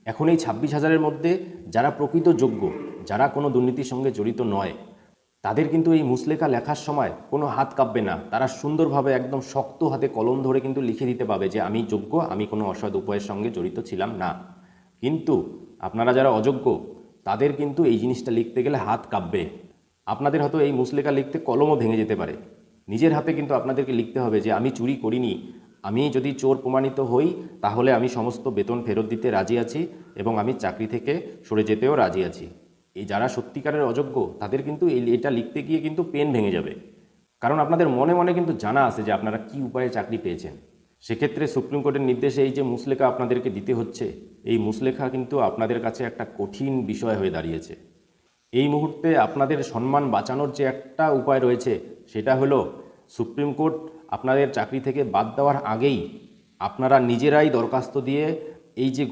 এখন এই 26,000-এর মধ্যে যারা প্রকৃত যোগ্য, যারা কোনো দুর্নীতির সঙ্গে জড়িত নয়, তাদের কিন্তু এই মুচলেখা লেখার সময় কোনো হাত কাঁপবে না। তারা সুন্দরভাবে একদম শক্ত হাতে কলম ধরে কিন্তু লিখে দিতে পারবে যে আমি যোগ্য, আমি কোনো অসৎ উপায়ের সঙ্গে জড়িত ছিলাম না। কিন্তু আপনারা যারা অযোগ্য, তাদের কিন্তু এই জিনিসটা লিখতে গেলে হাত কাঁপবে। আপনাদের হয়তো এই মুচলেখা লিখতে কলমও ভেঙে যেতে পারে। নিজের হাতে কিন্তু আপনাদেরকে লিখতে হবে যে আমি চুরি করিনি, আমি যদি চোর প্রমাণিত হই তাহলে আমি সমস্ত বেতন ফেরত দিতে রাজি আছি এবং আমি চাকরি থেকে সরে যেতেও রাজি আছি। এই যারা সত্যিকারের অযোগ্য, তাদের কিন্তু এটা লিখতে গিয়ে কিন্তু পেন ভেঙে যাবে। কারণ আপনাদের মনে মনে কিন্তু জানা আছে যে আপনারা কী উপায়ে চাকরি পেয়েছেন। সেক্ষেত্রে সুপ্রিম কোর্টের নির্দেশে এই যে মুচলেখা আপনাদেরকে দিতে হচ্ছে, এই মুচলেখা কিন্তু আপনাদের কাছে একটা কঠিন বিষয় হয়ে দাঁড়িয়েছে। এই মুহূর্তে আপনাদের সম্মান বাঁচানোর যে একটা উপায় রয়েছে, সেটা হলো সুপ্রিম কোর্ট আপনাদের চাকরি থেকে বাদ দেওয়ার আগেই আপনারা নিজেরাই দরখাস্ত দিয়ে এই যে